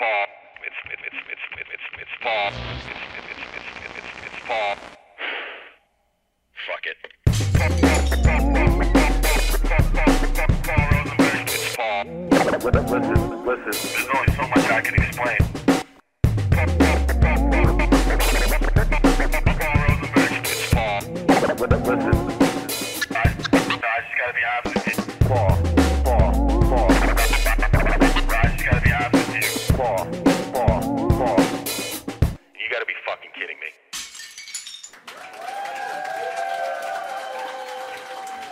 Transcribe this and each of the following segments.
fall. It's fall. Fuck it. It's fall. Listen. There's only so much I can explain. It's fall. Listen. I just gotta be honest with you. Fall. I just gotta be honest with you. Fall. You gotta be fucking kidding me.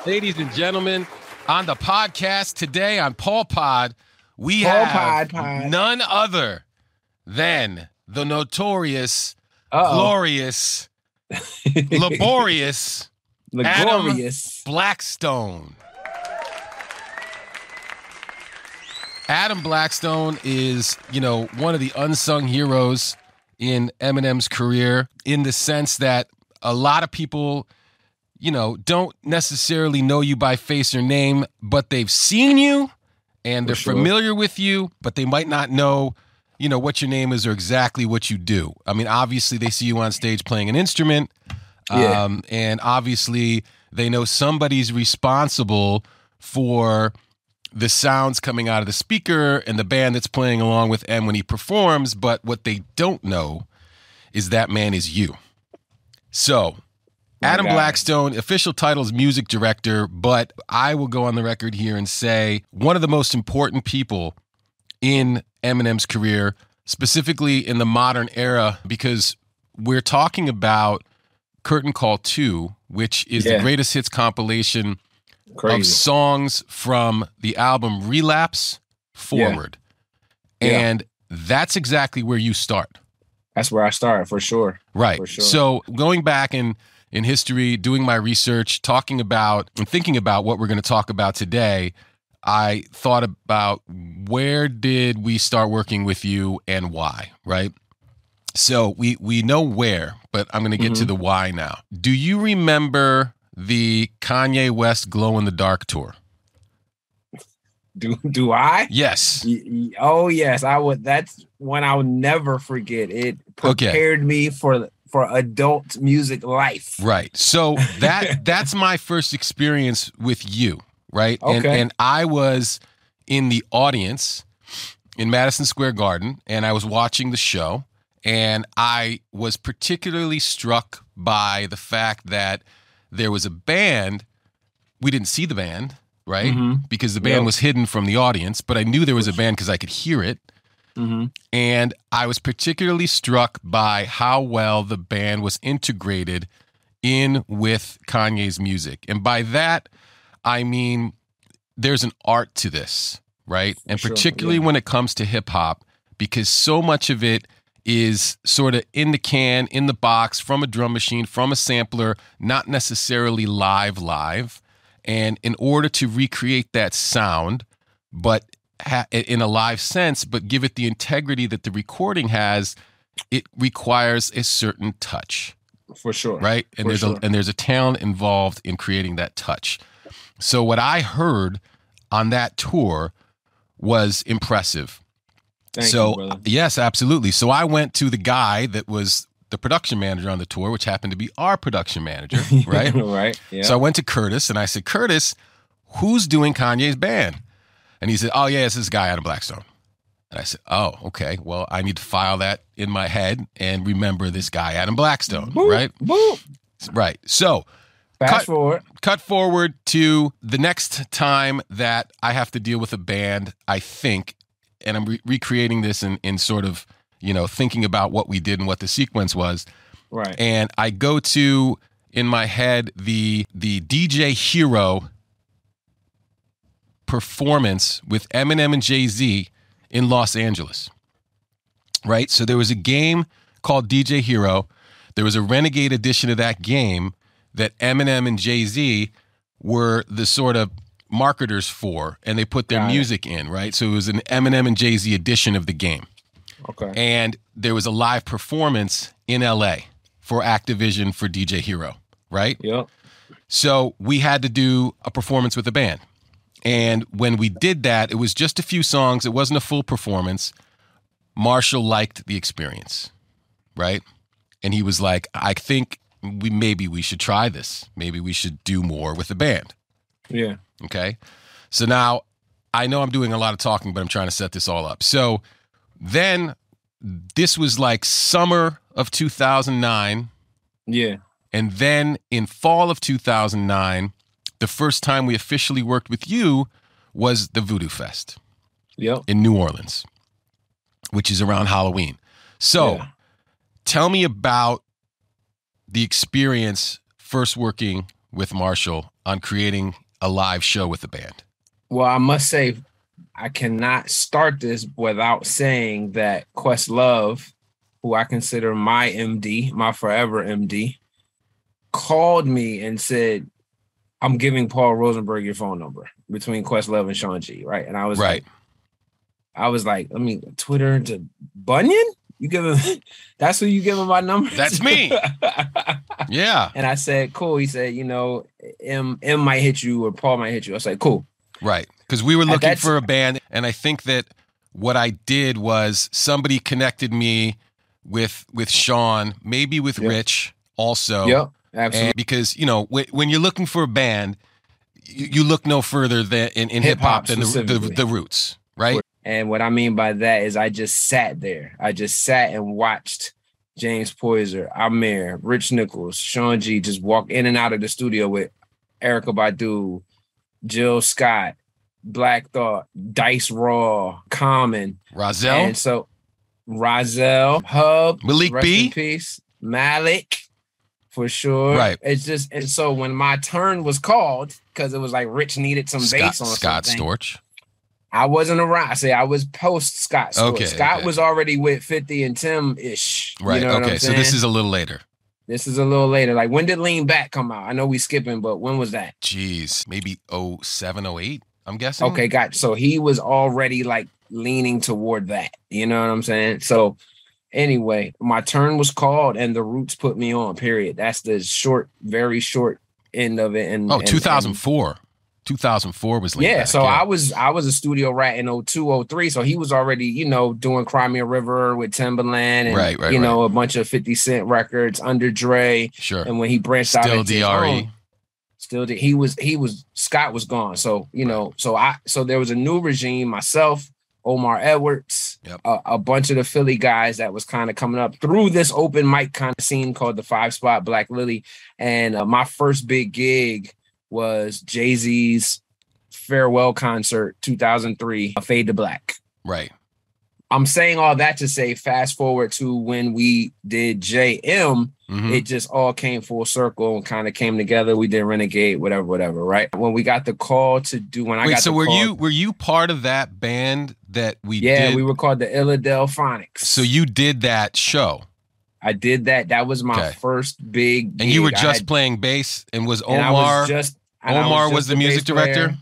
Ladies and gentlemen, on the podcast today on Paul Pod, we have none other than the notorious, glorious, laborious Adam Blackstone. Adam Blackstone is, one of the unsung heroes in Eminem's career, in the sense that a lot of people, don't necessarily know you by face or name, but they've seen you and they're familiar with you, but they might not know, what your name is or exactly what you do. I mean, obviously they see you on stage playing an instrument, and obviously they know somebody's responsible for the sounds coming out of the speaker and the band that's playing along with M when he performs, but what they don't know is that man is you. So, Adam Blackstone, official title is music director, but I will go on the record here and say one of the most important people in Eminem's career, specifically in the modern era, because we're talking about Curtain Call 2, which is the greatest hits compilation of songs from the album Relapse forward. And that's exactly where you start. That's where I started, for sure. Right. For sure. So going back in history, doing my research, talking about and thinking about what we're going to talk about today, I thought about where did we start working with you and why, right? So we know where, but I'm going to get to the why now. Do you remember the Kanye West Glow in the Dark tour? Do I? Yes. Oh, yes. I would. That's one I would never forget. It prepared me for adult music life. Right. So that's my first experience with you, right? Okay. And I was in the audience in Madison Square Garden, and I was watching the show, and I was particularly struck by the fact that there was a band. We didn't see the band, right? Because the band was hidden from the audience, but I knew there was a band because I could hear it. And I was particularly struck by how well the band was integrated in with Kanye's music. And by that, I mean, there's an art to this, right? And particularly when it comes to hip hop, because so much of it is sort of in the can, in the box, from a drum machine, from a sampler, not necessarily live. And in order to recreate that sound, but in a live sense, but give it the integrity that the recording has, it requires a certain touch. For sure. Right? And there's a talent involved in creating that touch. So what I heard on that tour was impressive. Thank you, brother. Yes, absolutely. So I went to the guy that was the production manager on the tour, which happened to be our production manager, right? Right. Yeah. So I went to Curtis and I said, Curtis, who's doing Kanye's band? And he said, oh, yeah, it's this guy, Adam Blackstone. And I said, oh, okay. Well, I need to file that in my head and remember this guy, Adam Blackstone, right? Boop. Right. So cut forward to the next time that I have to deal with a band, I think, and I'm recreating this in sort of, thinking about what we did and what the sequence was. Right. And I go to, in my head, the DJ Hero performance with Eminem and Jay-Z in Los Angeles, right? So there was a game called DJ Hero. There was a Renegade edition of that game that Eminem and Jay-Z were the sort of marketers for, and they put their music in, right? So it was an Eminem and Jay-Z edition of the game. Okay. And there was a live performance in LA for Activision for DJ Hero, right? Yep. So we had to do a performance with a band. And when we did that, it was just a few songs. It wasn't a full performance. Marshall liked the experience, right? And he was like, I think maybe we should try this. Maybe we should do more with the band. Yeah. Okay. So now I know I'm doing a lot of talking, but I'm trying to set this all up. So then this was like summer of 2009. Yeah. And then in fall of 2009, the first time we officially worked with you was the Voodoo Fest. Yep. In New Orleans, which is around Halloween. So tell me about the experience first working with Marshall on creating a live show with the band. Well, I must say, I cannot start this without saying that Questlove, who I consider my MD, my forever MD, called me and said, I'm giving Paul Rosenberg your phone number between Questlove and Sean G, right? And I was like, let me Twitter to Bunyan? You give him, that's who you give him my number? That's me. Yeah. And I said, cool. He said, M might hit you or Paul might hit you. I said, cool. Right. Because we were looking for a band. And I think that what I did was somebody connected me with Sean, maybe with Rich also. Yep. Absolutely. And because, when you're looking for a band, you look no further than in hip hop than the roots. Right. And what I mean by that is I just sat there. I just sat and watched James Poyser, Amir, Rich Nichols, Sean G just walk in and out of the studio with Erykah Badu, Jill Scott, Black Thought, Dice Raw, Common. Rozelle. And so Rozelle, Hub, Malik rest B. in peace, Malik, for sure. Right. It's just, and so when my turn was called, because it was like Rich needed some bass on Scott something. Storch. I wasn't around. I was post Scott Storch. Okay, Scott was already with 50 and Tim-ish. Right. You know okay. So this is a little later. This is a little later. Like, when did Lean Back come out? I know we skipping, but when was that? Jeez, maybe 07, 08, I'm guessing. Okay, got so he was already like leaning toward that. You know what I'm saying? So anyway, my turn was called and the Roots put me on, period. That's the very short end of it. And 2004. 2004 was Lean Back. So I was a studio rat in 02, 03. So he was already, doing Cry Me a River with Timbaland and, a bunch of 50 Cent records under Dre. Sure. And when he branched out into DRE. Scott was gone. So, so there was a new regime, myself, Omar Edwards, a bunch of the Philly guys that was kind of coming up through this open mic kind of scene called the 5 Spot Black Lily. And my first big gig was Jay-Z's farewell concert, 2003, Fade to Black. Right. I'm saying all that to say, fast forward to when we did JM, it just all came full circle and kind of came together. We did Renegade, whatever, right? When we got the call to do, were you part of that band that we did? Yeah, we were called the Illadelphonics. So you did that show? I did that. That was my first big gig. And you were just playing bass, and was Omar? Omar was the music director?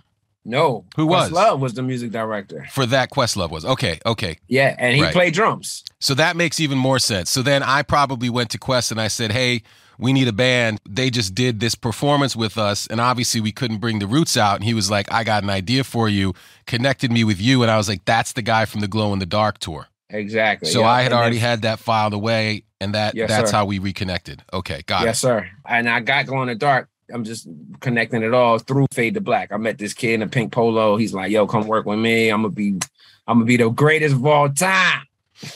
No. Who was? Questlove was the music director. For that, Questlove was. Okay. Yeah, and he played drums. So that makes even more sense. So then I probably went to Quest and I said, hey, we need a band. They just did this performance with us, and obviously we couldn't bring the Roots out. And he was like, I got an idea for you, connected me with you. And I was like, that's the guy from the Glow in the Dark tour. Exactly. So I had already had that filed away, and that's sir. How we reconnected. Okay, got it. Yes, sir. And I got Glow in the Dark. I'm just connecting it all through Fade to Black. I met this kid in a pink polo. He's like, yo, come work with me. I'm gonna be the greatest of all time.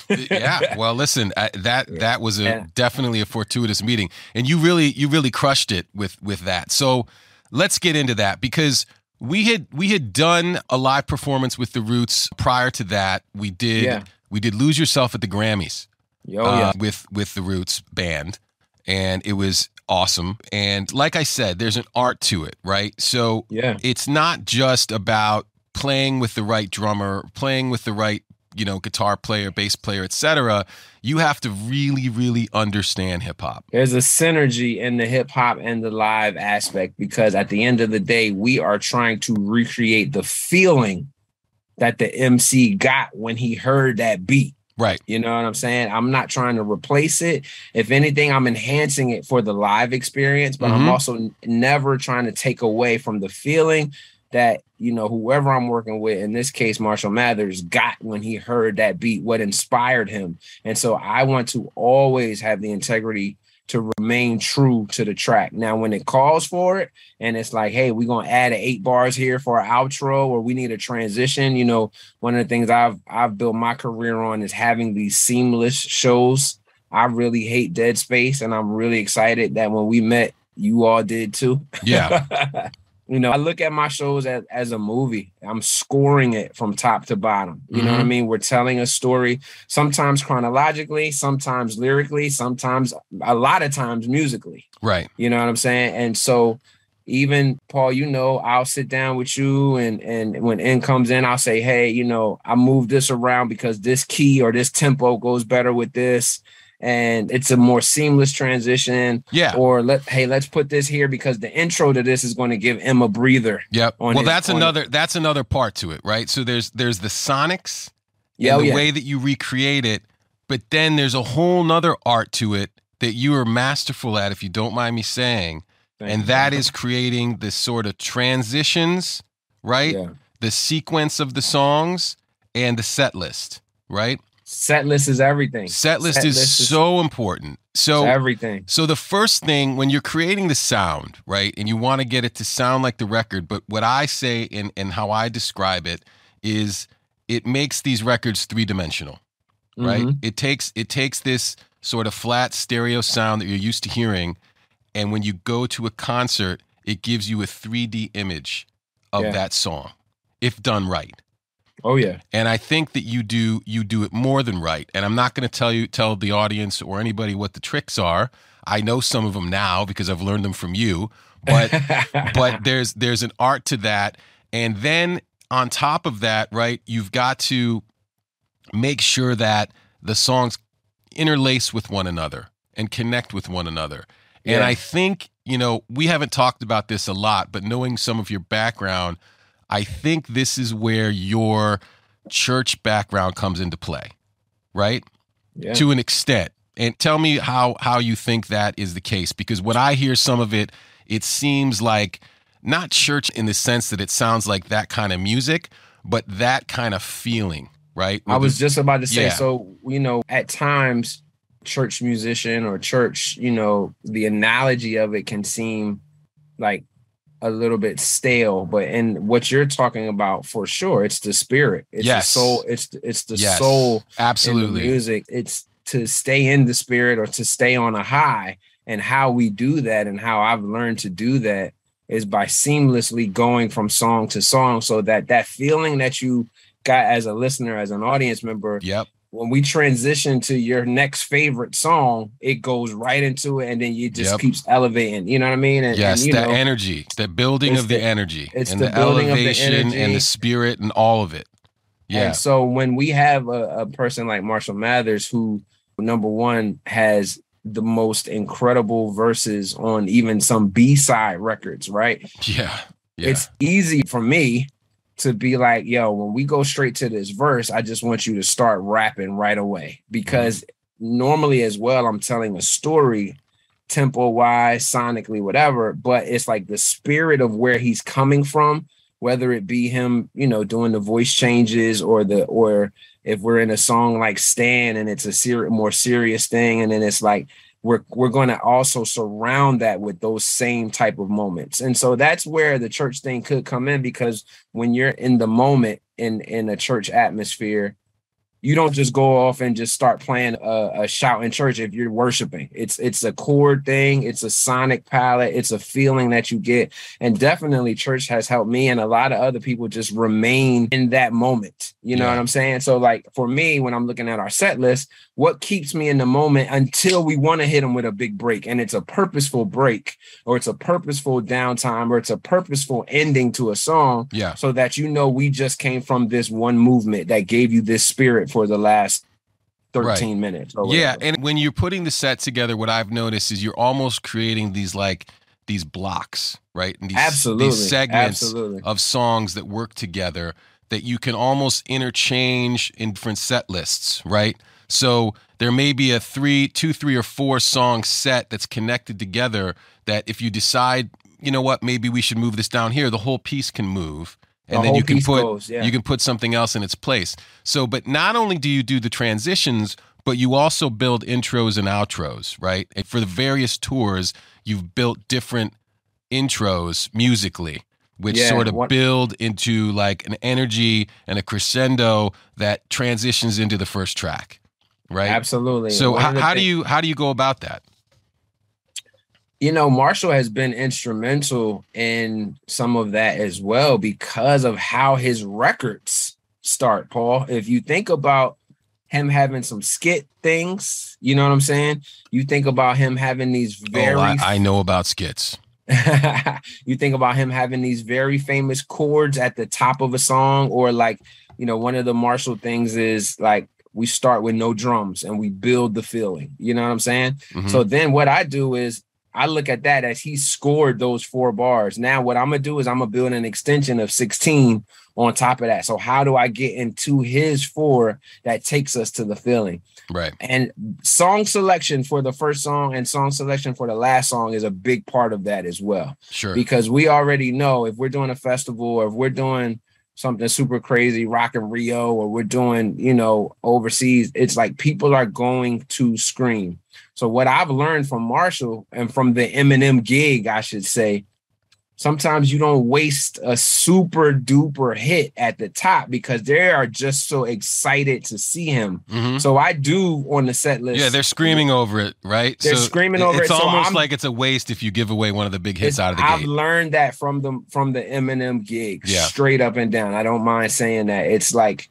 Yeah. Well, listen, that was definitely a fortuitous meeting, and you really crushed it with that. So let's get into that, because we had done a live performance with the Roots prior to that. We did Lose Yourself at the Grammys. With the Roots band, and it was awesome. And like I said, there's an art to it, right? So it's not just about playing with the right drummer, playing with the right, guitar player, bass player, etc. You have to really, really understand hip hop. There's a synergy in the hip hop and the live aspect, because at the end of the day, we are trying to recreate the feeling that the MC got when he heard that beat. Right. You know what I'm saying? I'm not trying to replace it. If anything, I'm enhancing it for the live experience, but I'm also never trying to take away from the feeling that, you know, whoever I'm working with, in this case, Marshall Mathers, got when he heard that beat, what inspired him. And so I want to always have the integrity to remain true to the track. Now, when it calls for it and it's like, hey, we're going to add 8 bars here for an outro, or we need a transition. You know, one of the things I've built my career on is having these seamless shows. I really hate dead space, and I'm really excited that when we met, you all did too. Yeah. You know, I look at my shows as a movie. I'm scoring it from top to bottom. You know what I mean? We're telling a story, sometimes chronologically, sometimes lyrically, sometimes, a lot of times musically. Right. You know what I'm saying? And so even, Paul, you know, I'll sit down with you, and when N comes in, I'll say, hey, you know, I moved this around because this key or this tempo goes better with this, and it's a more seamless transition. Yeah. Or let's put this here because the intro to this is going to give him a breather. Yep. Well, that's another part to it, right? So there's the sonics, and the way that you recreate it, but then there's a whole nother art to it that you are masterful at, if you don't mind me saying. That is creating this sort of transitions, right? Yeah. The sequence of the songs and the set list, right? Set list is everything. Set list is so important. So everything. So the first thing when you're creating the sound, right, and you want to get it to sound like the record, but what I say and how I describe it is it makes these records 3-dimensional, right? It takes this sort of flat stereo sound that you're used to hearing, and when you go to a concert, it gives you a 3D image of that song, if done right. Oh yeah. And I think that you do it more than right. And I'm not going to tell the audience or anybody what the tricks are. I know some of them now because I've learned them from you. But but there's an art to that. And then on top of that, right, you've got to make sure that the songs interlace with one another and connect with one another. Yeah. And I think, you know, we haven't talked about this a lot, but knowing some of your background, I think this is where your church background comes into play, right? Yeah. To an extent. And tell me how you think that is the case, because when I hear some of it, it seems like not church in the sense that it sounds like that kind of music, but that kind of feeling, right? I was just about to say, so, you know, at times, church musician or church, you know, the analogy of it can seem like a little bit stale, but in what you're talking about, for sure, it's the spirit, it's the soul, it's the soul. Absolutely. In the music, it's to stay in the spirit or to stay on a high. And how we do that, and how I've learned to do that, is by seamlessly going from song to song, so that feeling that you got as a listener, as an audience member, when we transition to your next favorite song, it goes right into it, and then you just keeps elevating. You know what I mean? And, yes, that energy, the building of the energy, it's and the building elevation of the energy and the spirit and all of it. Yeah. And so when we have a person like Marshall Mathers, who, number one, has the most incredible verses on even some B-side records, right? Yeah. It's easy for me to be like, yo, when we go straight to this verse, I just want you to start rapping right away. Because normally as well, I'm telling a story, tempo-wise, sonically, whatever, but it's like the spirit of where he's coming from, whether it be him, you know, doing the voice changes, or if we're in a song like Stan and it's a more serious thing, and then it's like we're going to also surround that with those same type of moments. And so that's where the church thing could come in, because when you're in the moment in a church atmosphere, you don't just go off and just start playing a shout in church if you're worshiping. It's a chord thing. It's a sonic palette. It's a feeling that you get. And definitely church has helped me and a lot of other people just remain in that moment. You know what I'm saying? So like for me, when I'm looking at our set list, what keeps me in the moment until we want to hit them with a big break, and it's a purposeful break, or it's a purposeful downtime, or it's a purposeful ending to a song, so that you know we just came from this one movement that gave you this spirit for the last 13 minutes. Yeah, and when you're putting the set together, what I've noticed is you're almost creating these blocks, right? And these segments of songs that work together that you can almost interchange in different set lists, right? So there may be a 3 or 4 song set that's connected together that if you decide you know what, maybe we should move this down here, the whole piece can move. And The then whole you can piece put goes, yeah. you can put something else in its place. So, but not only do you do the transitions, but you also build intros and outros, right? And for the various tours, you've built different intros musically, which Yeah, sort of what- build into like an energy and a crescendo that transitions into the first track, right? Absolutely. So One of the how do thing- you go about that? You know, Marshall has been instrumental in some of that as well because of how his records start, Paul. If you think about him having some skit things, you know what I'm saying? You think about him having these very I know about skits. you think about him having these very famous chords at the top of a song, or like, you know, one of the Marshall things is like we start with no drums and we build the feeling. You know what I'm saying? Mhm. So then what I do is I look at that as he scored those 4 bars. Now what I'm gonna do is I'm gonna build an extension of 16 on top of that. So how do I get into his 4 that takes us to the feeling? Right. And song selection for the first song and song selection for the last song is a big part of that as well. Sure. Because we already know if we're doing a festival or if we're doing something super crazy, Rock in Rio, or we're doing, you know, overseas, it's like people are going to scream. So what I've learned from Marshall and from the Eminem gig, I should say, sometimes you don't waste a super duper hit at the top because they are just so excited to see him. Mhm. So I do on the set list. Yeah, they're screaming over it, right? They're screaming over it's it, so almost I'm- like it's a waste if you give away one of the big hits out of the I've gate. learned that from the Eminem gig, Yeah. straight up and down. I don't mind saying that. It's like,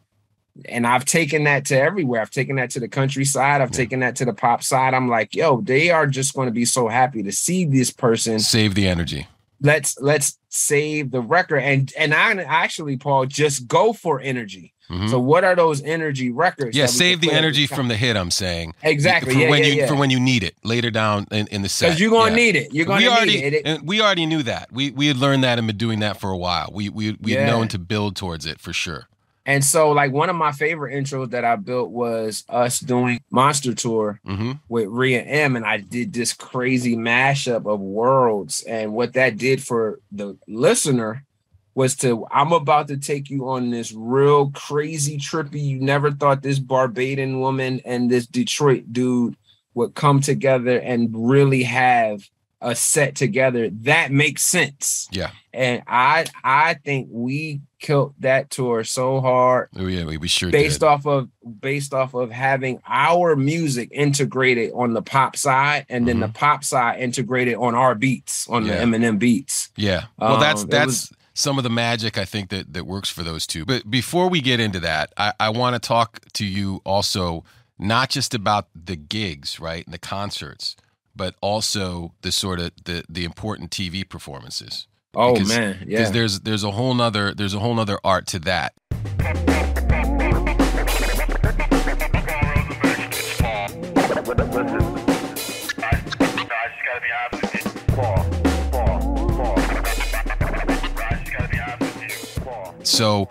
and I've taken that to everywhere. I've taken that to the countryside. I've taken that to the pop side. I'm like, yo, they are just going to be so happy to see this person. Save the energy. Let's save the record. And I actually, Paul, just go for energy. Mhm. So what are those energy records? Yeah, that we save can the play at energy time? from the hit, I'm saying. Exactly. For Yeah, when yeah, you yeah. for when you need it later down in the set. Because you're gonna Yeah. need it. You're gonna need it. And we already knew that. We had learned that and been doing that for a while. We had Yeah. known to build towards it for sure. And so, like, one of my favorite intros that I built was us doing Monster Tour Hmm. with Rhea M, and I did this crazy mashup of worlds. And what that did for the listener was I'm about to take you on this real crazy, trippy, you never thought this Barbadian woman and this Detroit dude would come together and really have a set together that makes sense. Yeah. And I think we killed that tour so hard Oh, yeah, we sure based did. off of having our music integrated on the pop side, and then the pop side integrated on our beats, on Yeah. the Eminem beats. Yeah. Well, that's it that's some of the magic I think that works for those two. But before we get into that, I want to talk to you also not just about the gigs, right, and the concerts, but also the sort of the important TV performances. Oh Because- man, yeah. Because there's a whole nother art to that. Listen, I just gotta be honest with you. Paul. I just gotta be honest with you. Paul. So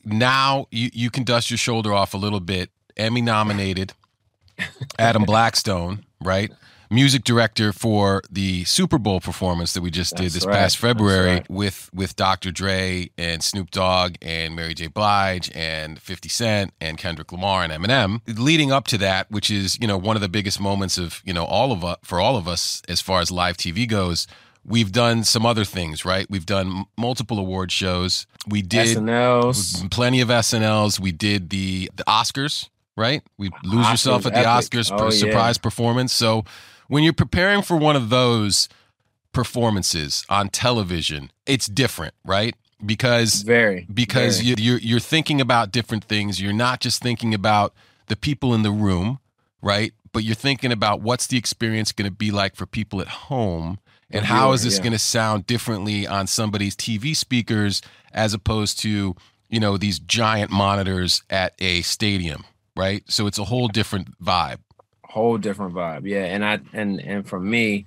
now you can dust your shoulder off a little bit. Emmy nominated Adam Blackstone, right? Music director for the Super Bowl performance that we just did That's this right. past February That's with Dr. Dre and Snoop Dogg and Mary J. Blige and 50 Cent and Kendrick Lamar and Eminem. Leading up to that, which is, one of the biggest moments of, for all of us as far as live TV goes, we've done some other things, right? We've done multiple award shows. We did SNLs. plenty of SNLs. We did the Oscars, right? We lose Oscars, yourself at the epic. Oscars Oh, yeah. surprise performance. So when you're preparing for one of those performances on television, it's different, right? Because Very. you're thinking about different things. You're not just thinking about the people in the room, right? But you're thinking about what's the experience going to be like for people at home, and The how is viewer, this yeah. going to sound differently on somebody's TV speakers as opposed to, these giant monitors at a stadium, right? So it's a whole different vibe. Whole different vibe. Yeah. And for me,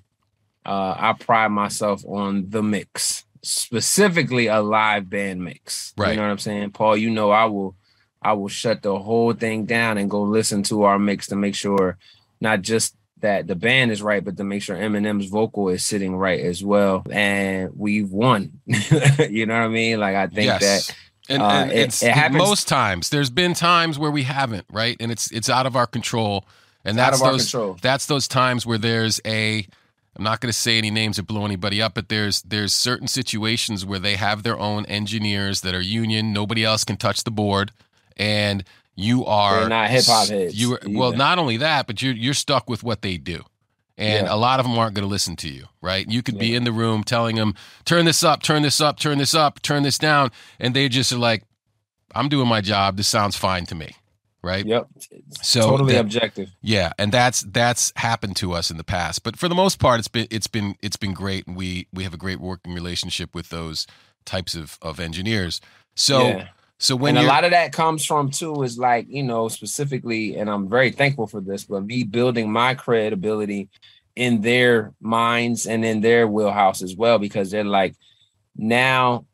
I pride myself on the mix, specifically a live band mix. Right. You know what I'm saying? Paul, I will shut the whole thing down and go listen to our mix to make sure not just that the band is right, but to make sure Eminem's vocal is sitting right as well. And we've won. You know what I mean? Like, I think that and it happens most times. There's been times where we haven't, right? And it's out of our control. And out that's of our control. That's those times where there's I'm not going to say any names or blow anybody up, but there's certain situations where they have their own engineers that are union. Nobody else can touch the board, and you are They're not hip hop heads. Well, not only that, but you're stuck with what they do, and a lot of them aren't going to listen to you, right? You could be in the room telling them, turn this up, turn this up, turn this up, turn this down, and they just are like, I'm doing my job. This sounds fine to me. Right. Yep. So totally objective. Yeah, and that's happened to us in the past, but for the most part, it's been great, and we have a great working relationship with those types of engineers. So when a lot of that comes from too is like, you know, specifically, and I'm very thankful for this, but me building my credibility in their minds and in their wheelhouse as well, because they're like, now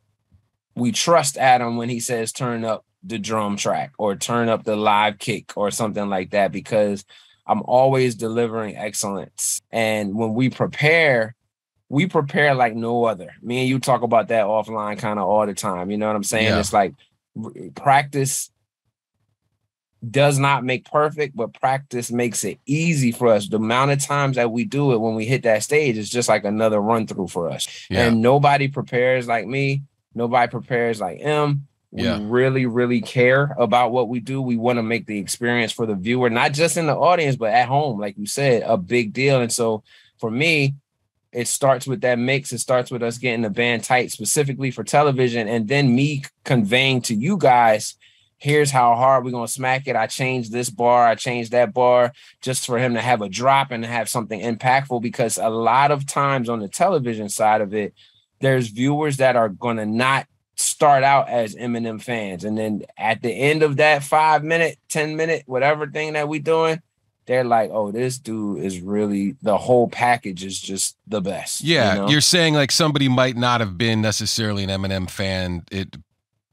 we trust Adam when he says turn up the drum track or turn up the live kick or something like that, because I'm always delivering excellence. And when we prepare like no other. Me and you talk about that offline kind of all the time. You know what I'm saying? It's like practice does not make perfect, but practice makes it easy for us. The amount of times that we do it when we hit that stage is just like another run through for us. And nobody prepares like me. Nobody prepares like him. We really, really care about what we do. We want to make the experience for the viewer, not just in the audience, but at home, like you said, a big deal. And so for me, it starts with that mix. It starts with us getting the band tight specifically for television. And then me conveying to you guys, here's how hard we're going to smack it. I changed this bar. I changed that bar just for him to have a drop and to have something impactful, because a lot of times on the television side of it, there's viewers that are going to not start out as Eminem fans. And then at the end of that 5 minute, 10 minute, whatever thing that we doing, they're like, oh, this dude is really, the whole package is just the best. Yeah. You know? You're saying like somebody might not have been necessarily an Eminem fan,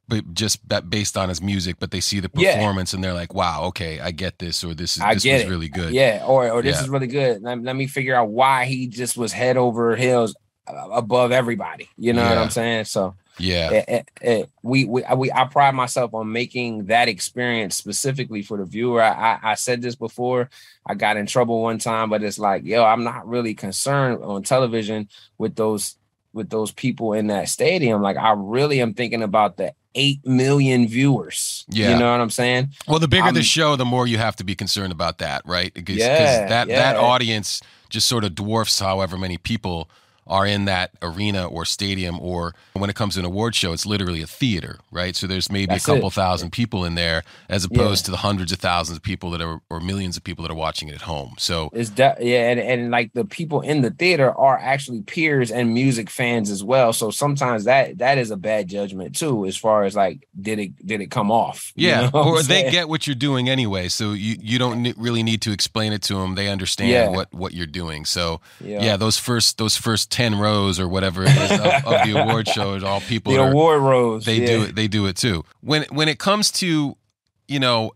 but just based on his music, but they see the performance and they're like, wow, okay, I get this, or this was really good. Yeah. Or this is really good. Let me figure out why he just was head over heels above everybody. You know what I'm saying? So I pride myself on making that experience specifically for the viewer. I said this before. I got in trouble one time, but it's like, yo, I'm not really concerned on television with those people in that stadium. Like, I really am thinking about the 8 million viewers. You know what I'm saying? Well, the bigger the show, the more you have to be concerned about that, right? Because that audience just sort of dwarfs however many people are in that arena or stadium, or when it comes to an award show, it's literally a theater, right? So there's maybe a couple thousand people in there, as opposed to the hundreds of thousands of people that are, or millions of people that are watching it at home. So it's and like the people in the theater are actually peers and music fans as well. So sometimes that is a bad judgment too, as far as like, did it come off? Yeah, or they get what you're doing anyway, so you don't really need to explain it to them. They understand what you're doing. So those first 10 rows or whatever it is of the award show is all people. The award rows. They do it too. When it comes to, you know,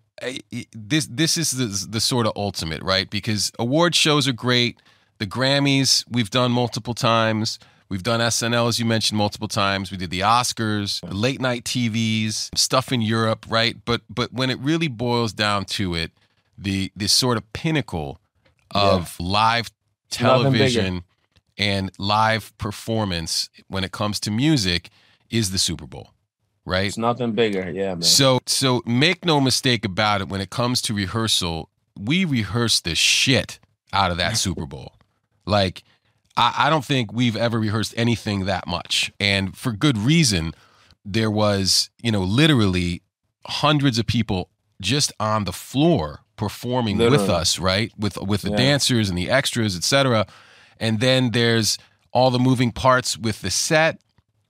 this is the sort of ultimate, right? Because award shows are great. The Grammys we've done multiple times. We've done SNL, as you mentioned, multiple times. We did the Oscars, late night TVs, stuff in Europe, right? But when it really boils down to it, the sort of pinnacle of live television and live performance when it comes to music is the Super Bowl, right? It's nothing bigger, man. So make no mistake about it, when it comes to rehearsal, we rehearse the shit out of that Super Bowl. Like, I don't think we've ever rehearsed anything that much. And for good reason. There was, you know, literally hundreds of people just on the floor performing with us, right? With the dancers and the extras, etc. And then there's all the moving parts with the set,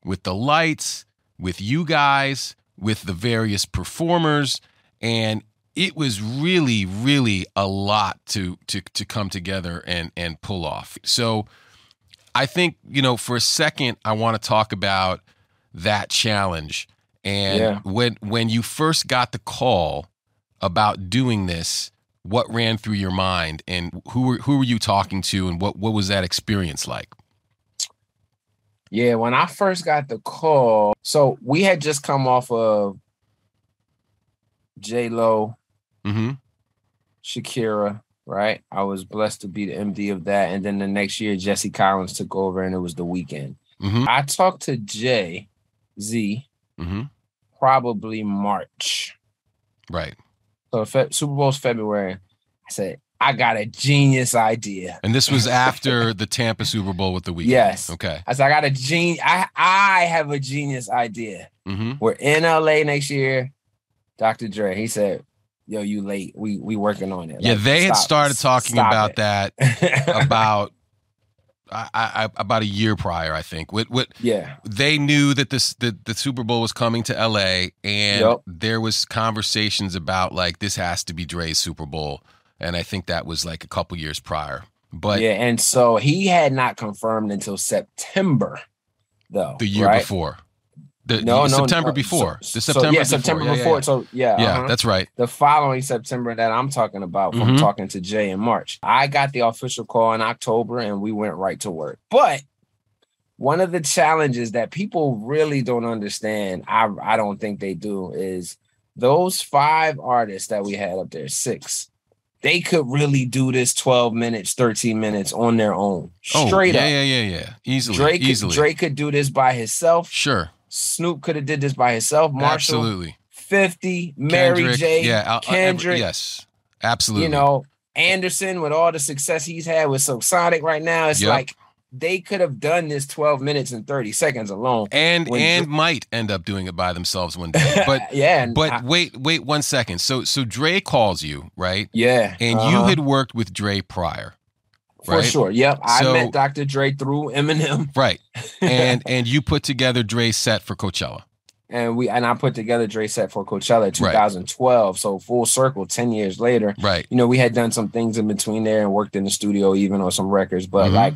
with the lights, with you guys, with the various performers. And it was really, really a lot to come together and pull off. So I think, you know, for a second, I want to talk about that challenge. And when you first got the call about doing this, what ran through your mind, and who were you talking to, and what was that experience like? Yeah, when I first got the call, so we had just come off of J-Lo, Mm-hmm. Shakira, right? I was blessed to be the MD of that. And then the next year, Jesse Collins took over, and it was The Weeknd. Mm-hmm. I talked to Jay-Z Mm-hmm. probably March. Right. So Super Bowl's February. I said, I got a genius idea. And this was after the Tampa Super Bowl with The Weeknd. Yes. Okay. I said, I got a genius. I have a genius idea. Mm-hmm. We're in LA next year. Dr. Dre, he said, yo, you late. We working on it. Yeah, Like, they had started talking about it. that about about a year prior, I think. Yeah. They knew that the Super Bowl was coming to LA, and Yep. there was conversations about like this has to be Dre's Super Bowl, and I think that was like a couple years prior. But yeah, and so he had not confirmed until September, though. the year right? before. September before. September before. So Yeah, that's right. the following September that I'm talking about from Mhm. talking to Jay in March. I got the official call in October, and we went right to work. But one of the challenges that people really don't understand, I don't think they do, is those 5 artists that we had up there, 6, they could really do this 12 minutes, 13 minutes on their own. Straight up. Yeah. Easily. Drake could do this by himself. Sure. Snoop could have did this by himself. Marshall, Absolutely. 50, Mary Kendrick, J, Kendrick, yes. Absolutely. you know, Anderson with all the success he's had with Sonic right now. It's Yep. like they could have done this 12 minutes and 30 seconds alone. and when might end up doing it by themselves one day. But yeah, and but wait 1 second. So Dre calls you, right? yeah, And you had worked with Dre prior. for right? sure. Yep, So- I met Dr. Dre through Eminem, Right. And you put together Dre's set for Coachella. and I put together Dre set for Coachella in 2012. So full circle, 10 years later. Right. You know, we had done some things in between there and worked in the studio even on some records, but Mhm. like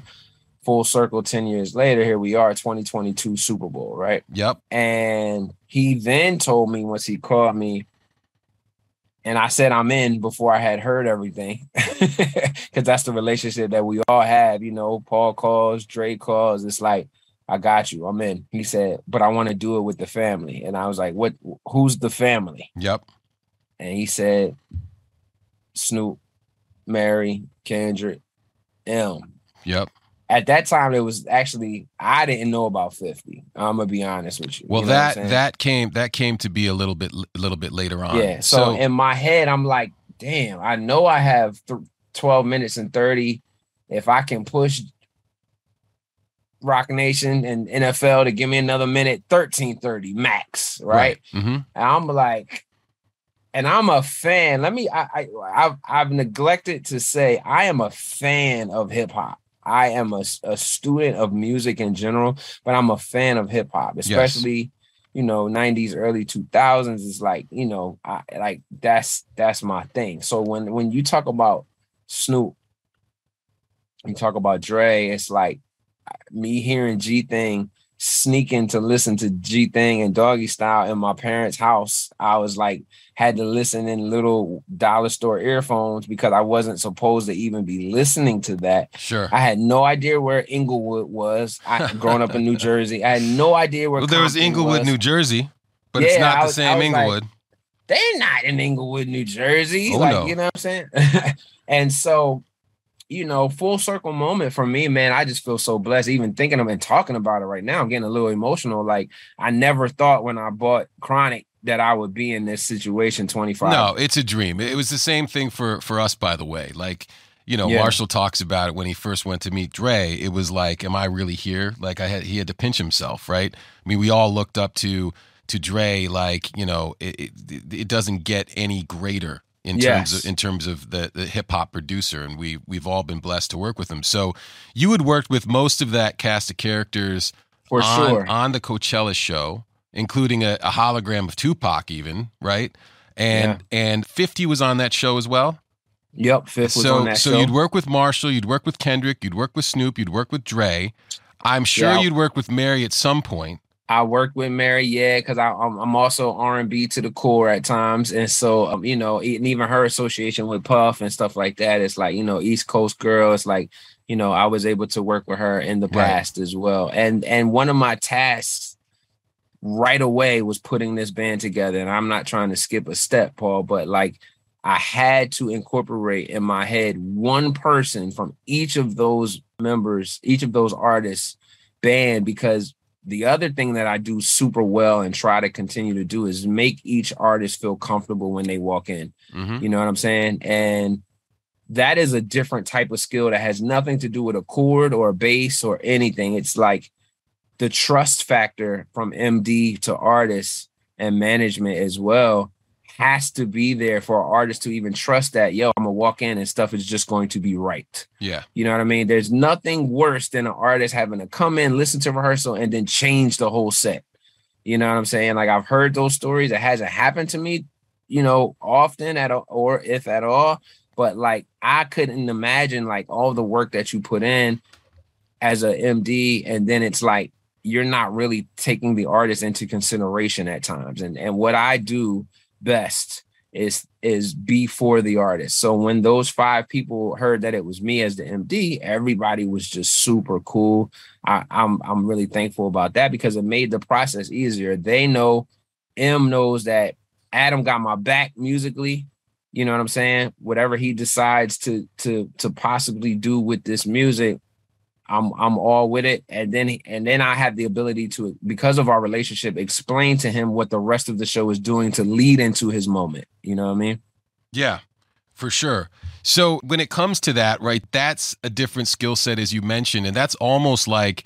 full circle 10 years later, here we are, 2022 Super Bowl, right? Yep. And he then told me once he called me, and I said I'm in before I had heard everything, because that's the relationship that we all have. You know, Paul calls, Dre calls. It's like, I got you, I'm in. He said, but I want to do it with the family. And I was like, what? Who's the family? Yep. And he said, Snoop, Mary, Kendrick, M. Yep. At that time, it was actually, I didn't know about 50. I'm gonna be honest with you. Well, You know what I'm saying? that came to be a little bit later on. Yeah. So in my head, I'm like, damn, I know I have 12 minutes and 30. If I can push Rock Nation and NFL to give me another minute, 13:30 max, right? Mm-hmm. And I'm like, and I'm a fan. I've neglected to say I am a fan of hip hop. I am a student of music in general, but I'm a fan of hip hop, especially, you know, 90s, early 2000s. It's like, you know, that's my thing. So when you talk about Snoop, you talk about Dre, it's like me hearing G Thing, sneaking to listen to G Thing and Doggy Style in my parents' house. I was like, had to listen in little dollar store earphones because I wasn't supposed to even be listening to that. Sure. I had no idea where Inglewood was. Growing up in New Jersey, I had no idea where. Well, there was Compton Inglewood, was. New Jersey, but it's not the same I was like, Inglewood. They're not in Inglewood, New Jersey. Oh, like, no. you know what I'm saying? And so, you know, full circle moment for me, man. I just feel so blessed. Even thinking of and talking about it right now, I'm getting a little emotional. Like, I never thought when I bought Chronic that I would be in this situation 25. No, it's a dream. It was the same thing for us, by the way. Like, you know, Yeah. Marshall talks about it when he first went to meet Dre. It was like, am I really here? Like, he had to pinch himself, right? I mean, we all looked up to Dre. Like, you know, it doesn't get any greater in terms of the hip hop producer, and we've all been blessed to work with him. So you had worked with most of that cast of characters For sure. on the Coachella show, including a hologram of Tupac, even, right? And 50 was on that show as well. Yep, Fifth was on that so show. you'd work with Marshall, you'd work with Kendrick, you'd work with Snoop, you'd work with Dre. I'm sure Yeah. you'd work with Mary at some point. I work with Mary, yeah, because I'm also R&B to the core at times, and so you know, and even her association with Puff and stuff like that, it's like, you know, East Coast girl. It's like, you know, I was able to work with her in the past as well, and one of my tasks right away was putting this band together. And I'm not trying to skip a step, Paul, but like I had to incorporate in my head one person from each of those members, each of those artists' band, because the other thing that I do super well and try to continue to do is make each artist feel comfortable when they walk in. You know what I'm saying? And that is a different type of skill that has nothing to do with a chord or a bass or anything. It's like the trust factor from MD to artists and management as well has to be there for artists to even trust that, yo, I'm gonna walk in and stuff is just going to be right. Yeah. You know what I mean? There's nothing worse than an artist having to come in, listen to rehearsal, and then change the whole set. You know what I'm saying? Like, I've heard those stories. It hasn't happened to me, you know, often or if at all. But like, I couldn't imagine like all the work that you put in as a MD, and then it's like you're not really taking the artist into consideration at times. And what I do best is be for the artist. So when those 5 people heard that it was me as the MD, everybody was just super cool. I'm really thankful about that because it made the process easier. They know, M knows that Adam got my back musically. You know what I'm saying? Whatever he decides to possibly do with this music, I'm all with it. And then I have the ability to, because of our relationship, explain to him what the rest of the show is doing to lead into his moment. You know what I mean? Yeah, for sure. So when it comes to that, right, that's a different skill set, as you mentioned, and that's almost like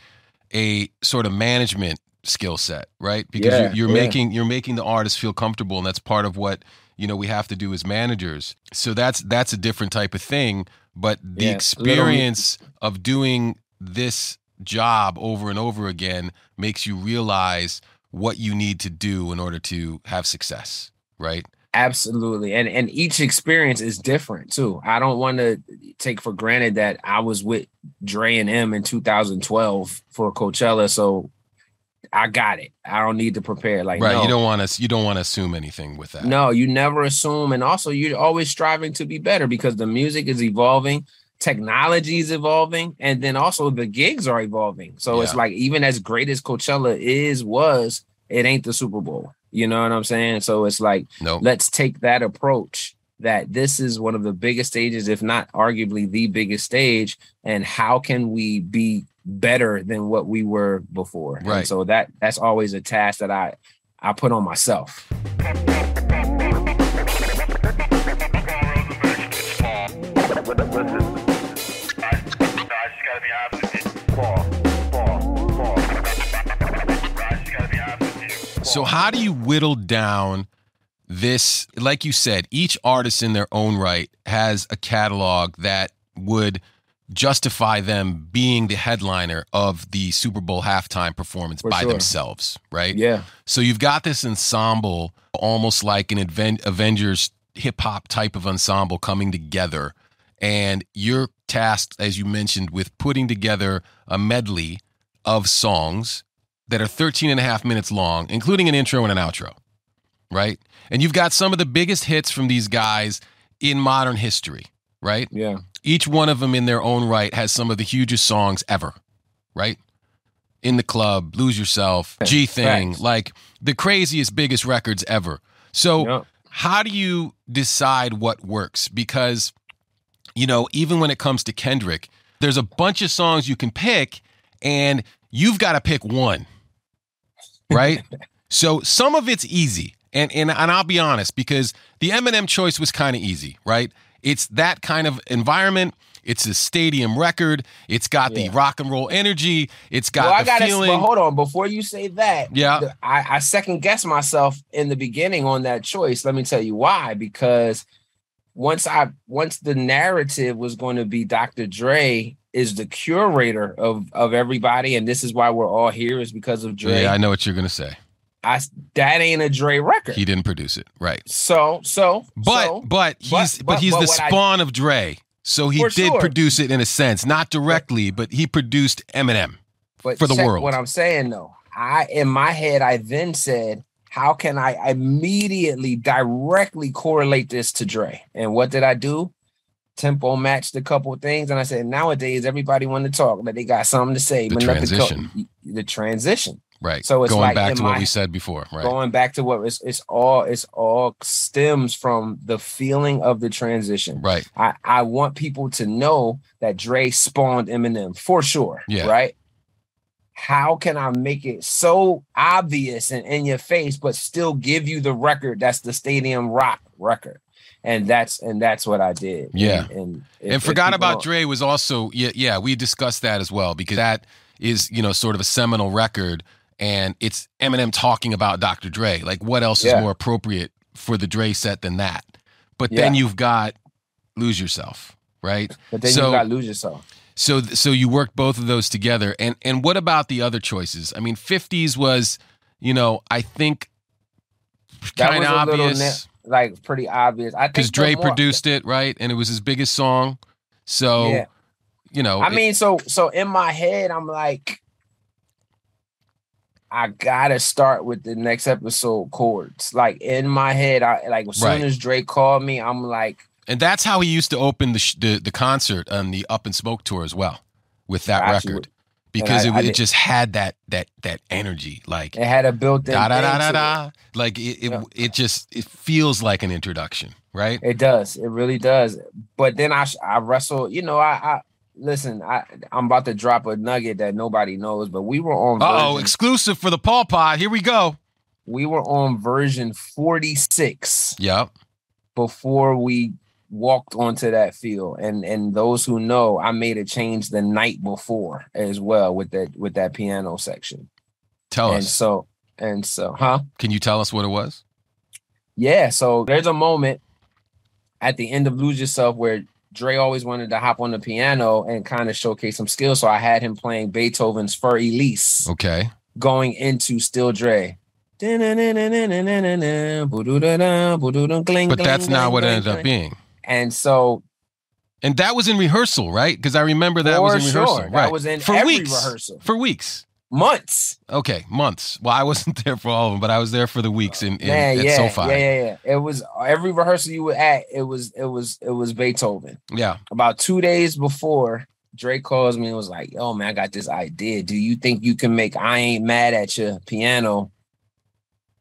a sort of management skill set, right? Because you're making the artist feel comfortable, and that's part of what, you know, we have to do as managers. So that's a different type of thing. But the experience of doing this job over and over again makes you realize what you need to do in order to have success, right? Absolutely. And each experience is different too. I don't want to take for granted that I was with Dre and M in 2012 for Coachella, so I got it. I don't need to prepare. Like, right. No. You don't want to assume anything with that. No, you never assume. And also you're always striving to be better because the music is evolving, technology is evolving, and then also the gigs are evolving. So it's like, even as great as Coachella was, it ain't the Super Bowl. You know what I'm saying? So it's like, Let's take that approach that this is one of the biggest stages, if not arguably the biggest stage. And how can we be better than what we were before? Right. And so that's always a task that I put on myself. So how do you whittle down this? Like you said, each artist in their own right has a catalog that would justify them being the headliner of the Super Bowl halftime performance by themselves, right? Yeah. So you've got this ensemble, almost like an Avengers hip-hop type of ensemble coming together, and you're tasked, as you mentioned, with putting together a medley of songs that are 13 and a half minutes long, including an intro and an outro, right? And you've got some of the biggest hits from these guys in modern history, right? Yeah. Each one of them in their own right has some of the hugest songs ever, right? In the Club, Lose Yourself, G-Thing, like the craziest, biggest records ever. So how do you decide what works? Because, you know, even when it comes to Kendrick, there's a bunch of songs you can pick and you've got to pick one, right? So some of it's easy. And I'll be honest, because the Eminem choice was kind of easy, right? It's that kind of environment. It's a stadium record. It's got the rock and roll energy. It's got the feeling. But hold on, before you say that, yeah, I second guessed myself in the beginning on that choice. Let me tell you why. Because once the narrative was going to be Dr. Dre is the curator of everybody, and this is why we're all here, is because of Dre. Yeah, I know what you're gonna say. That ain't a Dre record. He didn't produce it, right? But he's the spawn of Dre, so he did produce it in a sense, not directly, but he produced Eminem for the world. What I'm saying though, I in my head, I then said, how can I immediately directly correlate this to Dre? And what did I do? Tempo matched a couple of things. And I said, nowadays, everybody want to talk, but they got something to say. The transition. The transition. Right. So it's going like back to what we said before. Right. Going back to what it's all stems from the feeling of the transition. Right. I want people to know that Dre spawned Eminem for sure. Yeah. Right. How can I make it so obvious and in your face, but still give you the record that's the Stadium Rock record? And that's what I did. Yeah. And Forgot About Dre was also, we discussed that as well, because that is, sort of a seminal record, and it's Eminem talking about Dr. Dre. Like, what else is more appropriate for the Dre set than that? But then you've got Lose Yourself, right? But then you've got Lose Yourself. So you worked both of those together. And what about the other choices? I mean, 50s was, I think kind of obvious. Like pretty obvious. I think because Dre produced it, right? And it was his biggest song. So, I mean, so in my head, I'm like, I gotta start with the next episode chords. Like in my head, as soon as Dre called me, I'm like, and that's how he used to open the concert on the Up in Smoke tour as well, with that record. Because it just had that energy, like it had a built-in da da da da da. Like it feels like an introduction, right? It does, it really does. But then I wrestle. Listen. I'm about to drop a nugget that nobody knows, but we were on. Exclusive for the Paul Pod. Here we go. We were on version 46. Yep. Before we walked onto that field, and those who know, I made a change the night before as well with that piano section. Tell us. And so, Can you tell us what it was? Yeah, so there's a moment at the end of Lose Yourself where Dre always wanted to hop on the piano and kind of showcase some skills, so I had him playing Beethoven's Für Elise. Okay. Going into Still Dre. But that's not what it ended up being. And so, and that was in rehearsal, right? Because I remember that was in rehearsal. Right. That was in every rehearsal. For weeks. Months. Okay, months. Well, I wasn't there for all of them, but I was there for the weeks at SoFi. Yeah. It was every rehearsal you were at. It was Beethoven. Yeah. About 2 days before, Drake calls me and was like, "Yo, man, I got this idea. Do you think you can make I Ain't Mad at You piano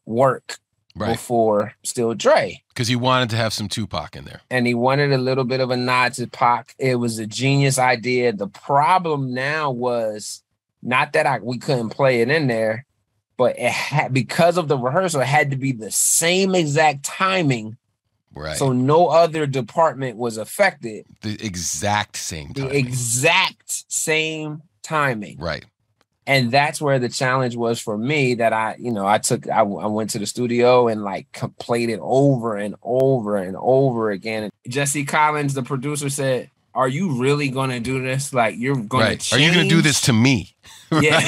work before Still Dre?" Because he wanted to have some Tupac in there. And he wanted a little bit of a nod to Pac. It was a genius idea. The problem now was not that we couldn't play it in there, but it had, because of the rehearsal, it had to be the same exact timing. Right. So no other department was affected. The exact same timing. The exact same timing. Right. And that's where the challenge was for me, that I went to the studio and played it over and over and over again. And Jesse Collins, the producer, said, "Are you really going to do this? Like, you're going to change? Are you going to do this to me?" Yeah.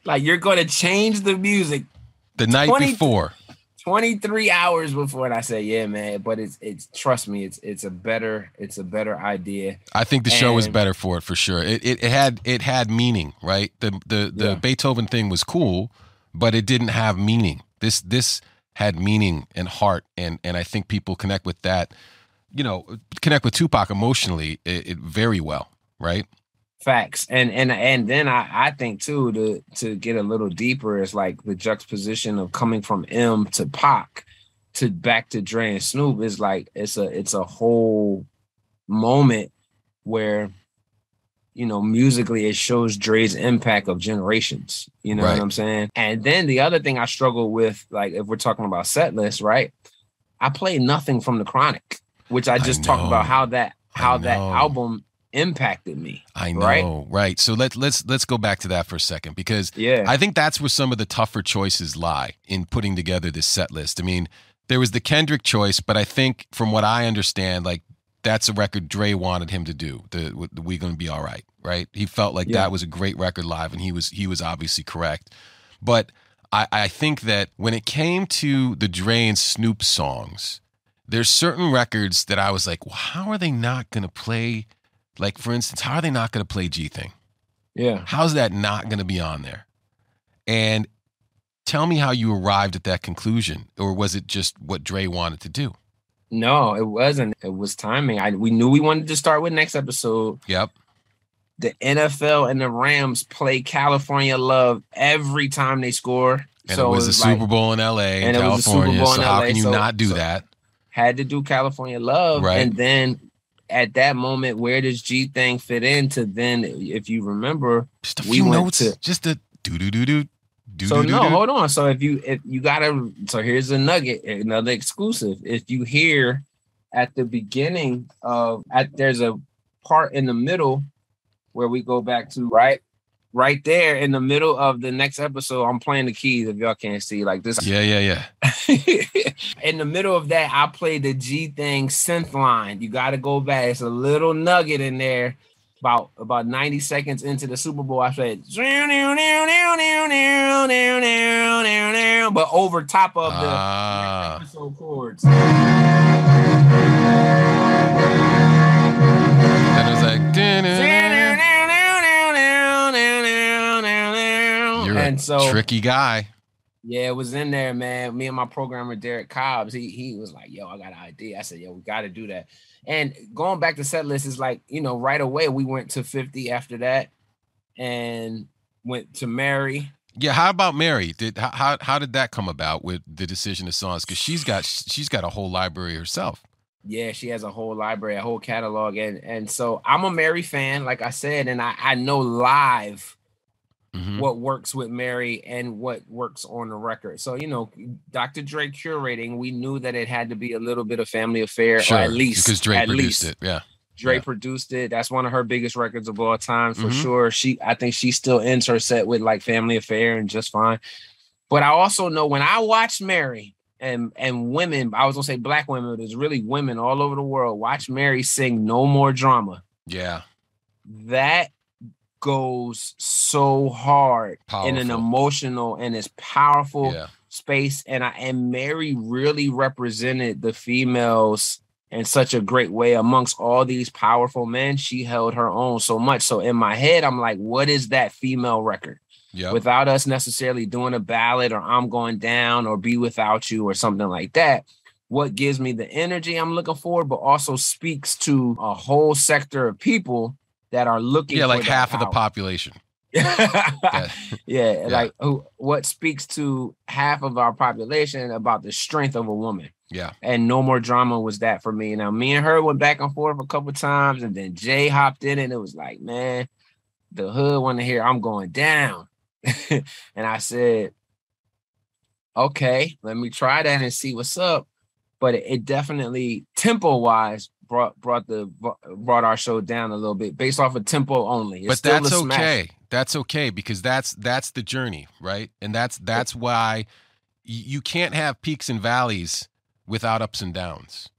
Like, you're going to change the music the night before. 23 hours before, and I said, "Yeah, man, but it's trust me, it's a better idea." I think the show was better for it, for sure. It had meaning, right? The Beethoven thing was cool, but it didn't have meaning. This had meaning and heart, and I think people connect with that. Connect with Tupac emotionally it very well, right? Facts. And then I think too, to get a little deeper, is like the juxtaposition of coming from M to Pac to back to Dre and Snoop is like it's a whole moment where musically it shows Dre's impact of generations. You know what I'm saying? And then the other thing I struggle with, like if we're talking about set list, right? I play nothing from the Chronic, which I just talked about how that album impacted me. I know, right? So let's go back to that for a second, because I think that's where some of the tougher choices lie in putting together this set list. I mean, there was the Kendrick choice, but I think from what I understand, like that's a record Dre wanted him to do. The We Gonna Be All Right, right? He felt like that was a great record live, and he was obviously correct. But I think that when it came to the Dre and Snoop songs, there's certain records that I was like, well, how are they not going to play? Like, for instance, how are they not going to play G Thing? Yeah. How's that not going to be on there? And tell me how you arrived at that conclusion, or was it just what Dre wanted to do? No, it wasn't. It was timing. We knew we wanted to start with next episode. Yep. The NFL and the Rams play California Love every time they score. And so it was the Super Bowl in LA, and California. It was the Super Bowl in LA. How can you not do that? Had to do California Love. Right. And then at that moment, where does G Thing fit into? Then, if you remember, just a few notes, just a do. So no, hold on. So if you gotta, so here's a nugget, another exclusive. If you hear at the beginning there's a part in the middle where we go back to right there in the middle of the next episode. I'm playing the keys if y'all can't see like this. Yeah. In the middle of that, I played the G Thing synth line. You got to go back. It's a little nugget in there. About 90 seconds into the Super Bowl, I said, but over top of the episode chords. Then it was like, you're a tricky guy. Yeah, it was in there, man. Me and my programmer, Derek Cobbs, he was like, yo, I got an idea. I said, yo, we got to do that. And going back to set list is like, right away we went to 50 after that and went to Mary. Yeah, how about Mary? How did that come about with the decision of songs? Because she's got a whole library herself. Yeah, she has a whole library, a whole catalog. And so I'm a Mary fan, like I said, and I know live what works with Mary and what works on the record. So, Dr. Dre curating, we knew that it had to be a little bit of family affair, sure, or at least because Dre produced it. Yeah. Dre produced it. That's one of her biggest records of all time for sure. I think she still ends her set with like Family Affair and Just Fine. But I also know when I watch Mary and women, I was gonna say black women, but there's really women all over the world, watch Mary sing No More Drama. Yeah. That goes so hard in an emotional and it's powerful space. And Mary really represented the females in such a great way amongst all these powerful men. She held her own so much. So in my head, I'm like, what is that female record? Yep. Without us necessarily doing a ballad or I'm Going Down or Be Without You or something like that. What gives me the energy I'm looking for, but also speaks to a whole sector of people that are looking for like half of the population. Like what speaks to half of our population about the strength of a woman. Yeah. And No More Drama was that for me. Now, me and her went back and forth a couple times, and then Jay hopped in, and it was like, man, the hood want to hear I'm Going Down. And I said, okay, let me try that and see what's up. But it definitely, tempo-wise, brought our show down a little bit based off of tempo only. But that's okay. That's okay because that's the journey, right? And that's why you can't have peaks and valleys without ups and downs.